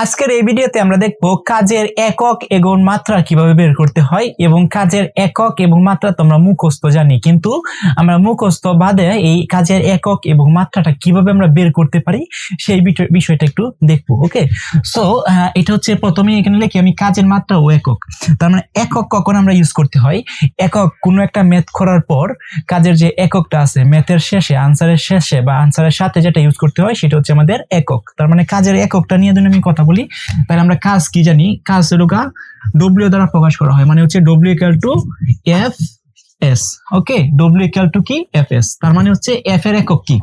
আজকের এই ভিডিওতে আমরা দেখব কাজের একক এবং মাত্রা কিভাবে বের করতে হয় এবং কাজের একক এবং মাত্রা তো আমরা মুখস্থ জানি, কিন্তু আমরা মুখস্থ বাদে এই কাজের একক এবং মাত্রাটা কিভাবে আমরা বের করতে পারি সেই বিষয়টা একটু দেখবো। ওকে, সো এটা হচ্ছে প্রথমে এখানে লিখি আমি কাজের মাত্রা ও একক। তার মানে একক কখন আমরা ইউজ করতে হয়, একক কোনো একটা ম্যাথ করার পর কাজের যে এককটা আছে ম্যাথের শেষে, আনসারের শেষে বা আনসারের সাথে যেটা ইউজ করতে হয় সেটা হচ্ছে আমাদের একক। তার মানে কাজের এককটা নিয়ে যদি আমি কথা বলি তাহলে আমরা কাজ কি জানি, কাজ হলো ডব্লিউ দ্বারা প্রকাশ করা হয়, মানে হচ্ছে W equal to F S. Okay, W equal to কি এফ এস। তার মানে হচ্ছে এফ এর একক কি,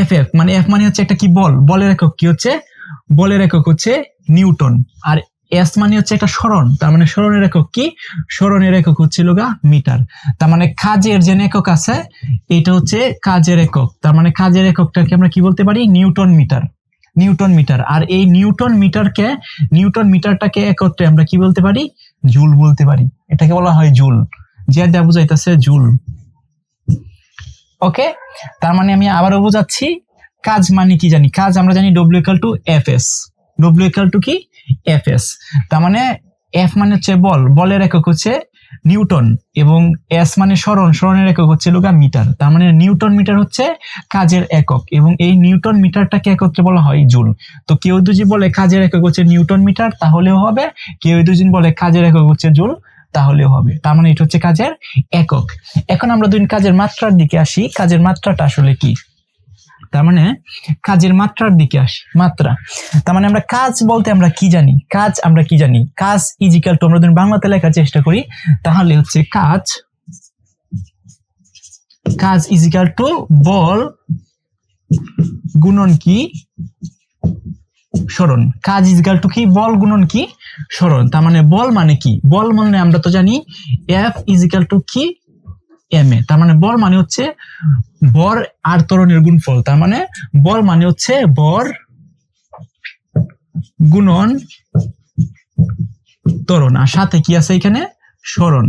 এফ এফ মানে এফ মানে হচ্ছে একটা কি বল, বলের একক কি হচ্ছে, বলের একক হচ্ছে নিউটন। আর এস মানে হচ্ছে একটা সরণ, তার মানে সরণের একক কি, সরণের একক হচ্ছে মিটার। তার মানে কাজের যে একক আছে এটা হচ্ছে কাজের একক। তার মানে কাজের এককটাকে আমরা কি বলতে পারি, নিউটন মিটার, নিউটন মিটার। আর এই নিউটন মিটারকে, নিউটন মিটারটাকে একত্রে আমরা কি বলতে পারি, জুল বলতে পারি। এটাকে বলা হয় জুল, যেটা বুঝাইতেছে জুল। ওকে, তার মানে আমি আবারও বোঝাচ্ছি, কাজ মানে কি জানি, কাজ আমরা জানি W equal to F S, W equal to কি এফ এস। তার মানে এফ মানে হচ্ছে বল, বলের একক হচ্ছে নিউটন, এবং এস মানে সরণ, সরণের একক হচ্ছে মিটার। তার মানে নিউটন মিটার হচ্ছে কাজের একক, এবং এই নিউটন মিটারটাকে একত্রে বলা হয় জুল। তো কেউ দুজি বলে কাজের একক হচ্ছে নিউটন মিটার তাহলেও হবে, কেউ দুজন বলে কাজের একক হচ্ছে জুল তাহলেও হবে। তার মানে এটা হচ্ছে কাজের একক। এখন আমরা দুই কাজের মাত্রার দিকে আসি, কাজের মাত্রাটা আসলে কি। তার মানে কাজের মাত্রার দিকে আসি, মাত্রা। তার মানে আমরা কাজ বলতে আমরা কি জানি, কাজ আমরা কি জানি, কাজ ইজ ইকুয়াল টু, আমরা যদি বাংলাতে লেখার চেষ্টা করি তাহলে হচ্ছে কাজ, কাজ ইজ ইকুয়াল টু বল গুণন কি সরণ। কাজ ইজ ইকুয়াল টু কি, বল গুণন কি সরণ। তার মানে বল মানে কি, বল মানে আমরা তো জানি এফ ইজ ইকুয়াল টু কি এম এ। তার মানে বল মানে হচ্ছে বর আর ত্বরণের গুণফল। তার মানে বল মানে হচ্ছে বর গুণন ত্বরণ, আর সাথে কি আছে এখানে, সরণ।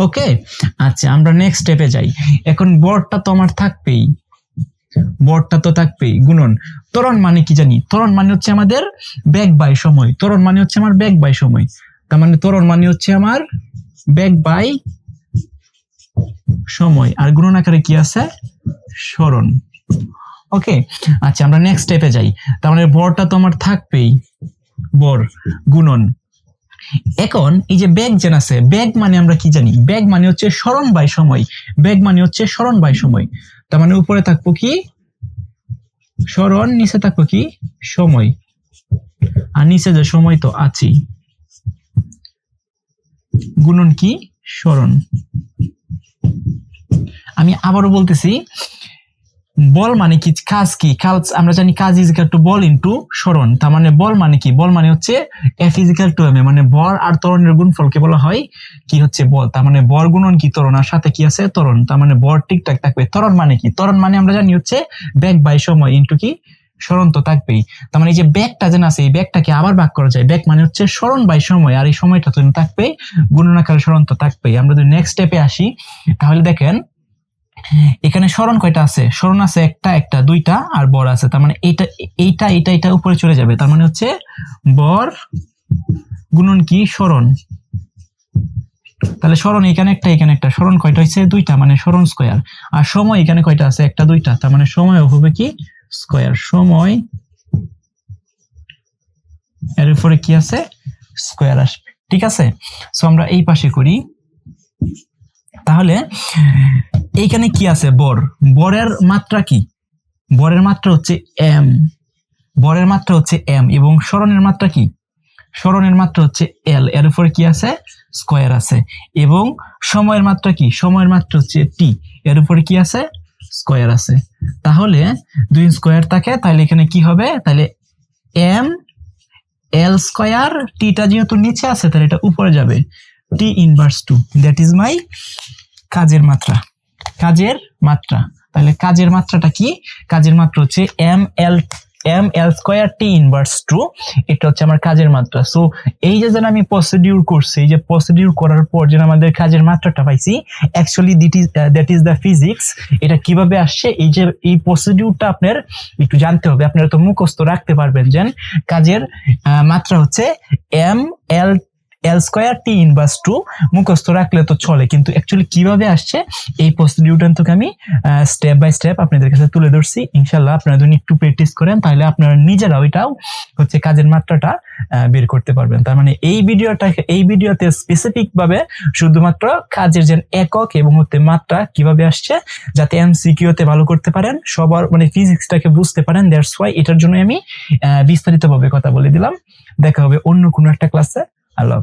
ওকে, আচ্ছা আমরা নেক্সট স্টেপে যাই। এখন বরটা তো আমার থাকবেই, বরটা তো থাকবেই, গুণন। ত্বরণ মানে কি জানি, ত্বরণ মানে হচ্ছে আমাদের বেগ বাই সময়, ত্বরণ মানে হচ্ছে আমার বেগ বাই সময়। তার মানে ত্বরণ মানে হচ্ছে আমার বেগ বাই সময়, আর গুণন আকারে কি আছে, সরণ। ওকে, আচ্ছা আমরা নেক্সট স্টেপে যাই। তার মানে বরটা তো আমার থাকবেই, বর গুণন। এখন এই যে বেগ যেন আছে, বেগ মানে আমরা কি জানি, বেগ মানে হচ্ছে সরণ বাই সময়, বেগ মানে হচ্ছে সরণ বাই সময়। তার মানে উপরে থাকবো কি সরণ, নিচে থাকবো কি সময়, আর নিচে যে সময় তো আছেই, গুণন কি সরণ। আমি আবারও বলতেছি, বল মানে কি, কাজ কি, কাজ আমরা জানি কাজ ইজ ইকুয়াল টু বল ইনটু সরণ। তার মানে বল মানে কি, বল মানে হচ্ছে F is equal to M A, মানে বল আর ত্বরণের গুণফলকে বলা হয় কি হচ্ছে বল। তার মানে বল গুণন কি ত্বরণ, আর সাথে কি আছে ত্বরণ। তার মানে বল ঠিকঠাক থাকবে। ত্বরণ মানে কি, ত্বরণ মানে আমরা জানি হচ্ছে বেগ বাই সময় ইনটু কি সরণ তো থাকবেই। তার মানে এই যে ব্যাগটা যেন আছে, এই ব্যাগটাকে আবার ভাগ করা যায়, ব্যাগ মানে হচ্ছে সরণ বাই সময়, আর এই সময়টা তো থাকবে গুণন আকারে সরণ তো থাকবেই। আমরা যদি নেক্সট স্টেপে আসি তাহলে দেখেন এখানে সরণ কয়টা আছে, সরণ আছে একটা, একটা দুইটা, আর বর আছে। তার মানে এইটা এইটা এইটা এটা উপরে চলে যাবে। তার মানে হচ্ছে বর গুণন কি সরণ। তাহলে সরণ এখানে একটা, এখানে একটা, সরণ কয়টা হয়েছে দুইটা, মানে সরণ স্কয়ার। আর সময় এখানে কয়টা আছে, একটা দুইটা, তার মানে সময় হবে কি স্কয়ার, সময় এর উপরে কি আছে স্কয়ার আসবে। ঠিক আছে, সো আমরা এই পাশে করি। তাহলে এইখানে কি আছে বর, বরের মাত্রা কি, বরের মাত্রা হচ্ছে এম, বরের মাত্রা হচ্ছে এম, এবং সরণের মাত্রা কি, সরণের মাত্রা হচ্ছে এল, এর উপরে কি আছে স্কয়ার আছে, এবং সময়ের মাত্রা কি, সময়ের মাত্রা হচ্ছে টি, এর উপরে কি আছে স্কয়ার আছে। তাহলে দুই স্কয়ার থাকে, তাহলে এখানে কি হবে, তাহলে এম এল স্কয়ার, টিটা যেহেতু নিচে আছে তাহলে এটা উপরে যাবে, টি ইনভার্স 2, দ্যাট ইজ মাই কাজের মাত্রা, কাজের মাত্রা। তাহলে কাজের মাত্রাটা কি, কাজের মাত্রা হচ্ছে M L M L square T inverse 2, এটা হচ্ছে আমার কাজের মাত্রা। সো এই যে যেন আমি প্রসিডিউর করছি, এই যে প্রসিডিউর করার পর যেন আমাদের কাজের মাত্রাটা পাইছি, actually that is the physics. এটা কিভাবে আসছে, এই যে এই প্রসিডিউরটা আপনার একটু জানতে হবে। আপনারা তো মুখস্থ রাখতে পারবেন যে কাজের মাত্রা হচ্ছে M L square T inverse 2, মুখস্থ রাখলে তো চলে, কিন্তু অ্যাকচুয়ালি কিভাবে আসছে এই প্রসিডিউরটা থেকে আমি স্টেপ বাই স্টেপ আপনাদের কাছে তুলে ধরছি। ইনশাল্লাহ আপনারা যদি একটু প্র্যাকটিস করেন তাহলে আপনারা নিজেরা ওইটাও হচ্ছে কাজের মাত্রাটা বের করতে পারবেন। তার মানে এই ভিডিওতে স্পেসিফিক ভাবে শুধুমাত্র কাজের যে একক এবং হচ্ছে মাত্রা কিভাবে আসছে, যাতে এমসিকিউ তে ভালো করতে পারেন, সবার মানে ফিজিক্সটাকে বুঝতে পারেন। দ্যাটস ওয়াই এটার জন্য আমি বিস্তারিতভাবে কথা বলে দিলাম। দেখা হবে অন্য কোনো একটা ক্লাসে। আল্লাহ।